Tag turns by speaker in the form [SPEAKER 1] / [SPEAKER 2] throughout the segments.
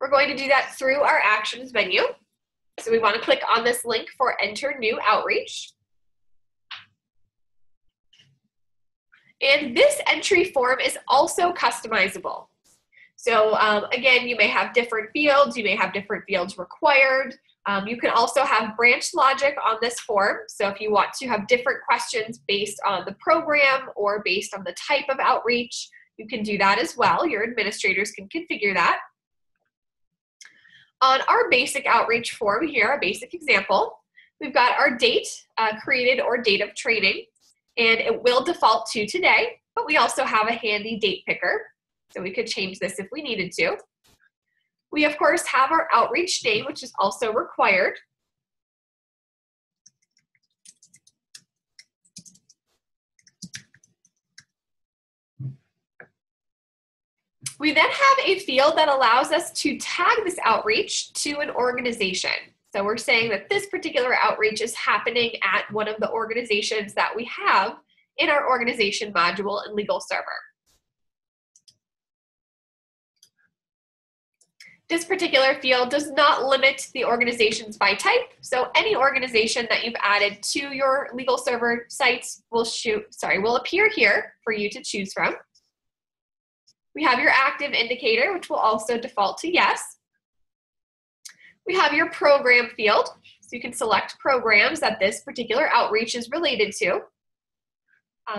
[SPEAKER 1] We're going to do that through our actions menu. So we want to click on this link for enter new outreach. And this entry form is also customizable. So again, you may have different fields, you may have different fields required. You can also have branch logic on this form. So if you want to have different questions based on the program or based on the type of outreach, you can do that as well. Your administrators can configure that. On our basic outreach form here, a basic example, we've got our date created or date of training, and it will default to today, but we also have a handy date picker, so we could change this if we needed to. We, of course, have our outreach name, which is also required. We then have a field that allows us to tag this outreach to an organization. So we're saying that this particular outreach is happening at one of the organizations that we have in our organization module in LegalServer. This particular field does not limit the organizations by type, so any organization that you've added to your LegalServer site will appear here for you to choose from. We have your active indicator, which will also default to yes. We have your program field, so you can select programs that this particular outreach is related to.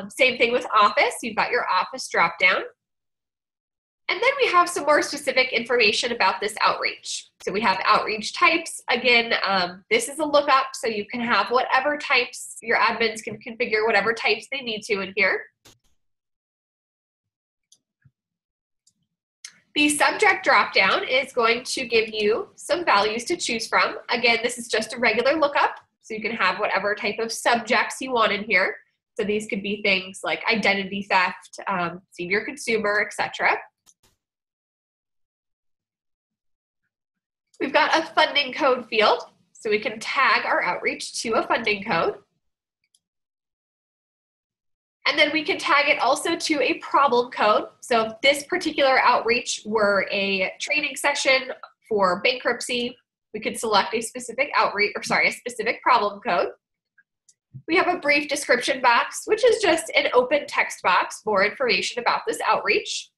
[SPEAKER 1] Same thing with office, you've got your office dropdown. And then we have some more specific information about this outreach. So we have outreach types. Again, this is a lookup, so you can have whatever types, your admins can configure whatever types they need to in here. The subject dropdown is going to give you some values to choose from. Again, this is just a regular lookup, so you can have whatever type of subjects you want in here. So these could be things like identity theft, senior consumer, etc. We've got a funding code field, so we can tag our outreach to a funding code. And then we can tag it also to a problem code. So if this particular outreach were a training session for bankruptcy, we could select a specific a specific problem code. We have a brief description box, which is just an open text box, more information about this outreach.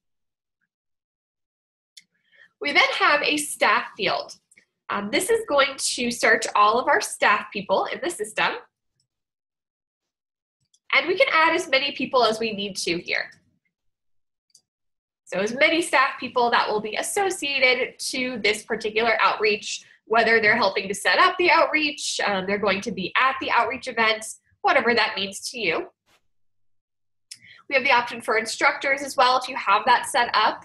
[SPEAKER 1] We then have a staff field. This is going to search all of our staff people in the system. And we can add as many people as we need to here. So as many staff people that will be associated to this particular outreach, whether they're helping to set up the outreach, they're going to be at the outreach events, whatever that means to you. We have the option for instructors as well if you have that set up,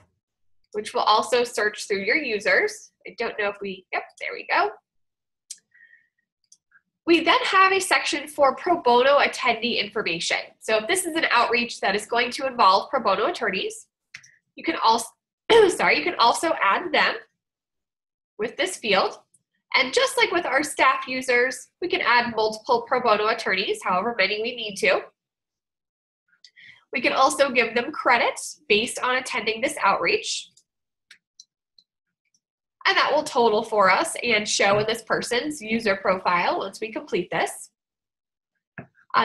[SPEAKER 1] which will also search through your users. I don't know if yep, there we go. We then have a section for pro bono attendee information. So if this is an outreach that is going to involve pro bono attorneys, you can also, you can also add them with this field. And just like with our staff users, we can add multiple pro bono attorneys, however many we need to. We can also give them credits based on attending this outreach. And that will total for us and show in this person's user profile once we complete this.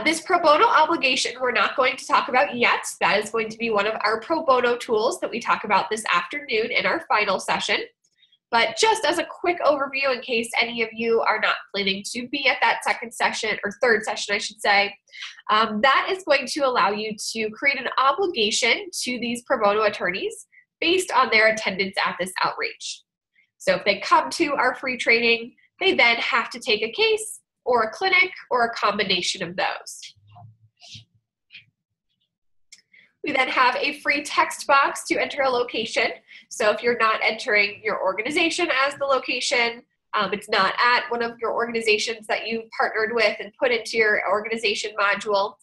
[SPEAKER 1] This pro bono obligation we're not going to talk about yet. That is going to be one of our pro bono tools that we talk about this afternoon in our final session. But just as a quick overview, in case any of you are not planning to be at that second session, or third session, I should say, that is going to allow you to create an obligation to these pro bono attorneys based on their attendance at this outreach. So if they come to our free training, they then have to take a case or a clinic or a combination of those. We then have a free text box to enter a location. So if you're not entering your organization as the location, it's not at one of your organizations that you partnered with and put into your organization module,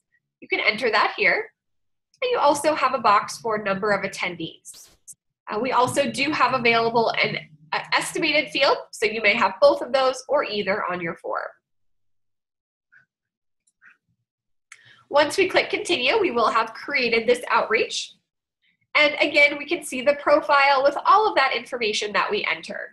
[SPEAKER 1] you can enter that here. And you also have a box for number of attendees. We also do have available an estimated field, so you may have both of those or either on your form. Once we click continue, we will have created this outreach. And again, we can see the profile with all of that information that we entered.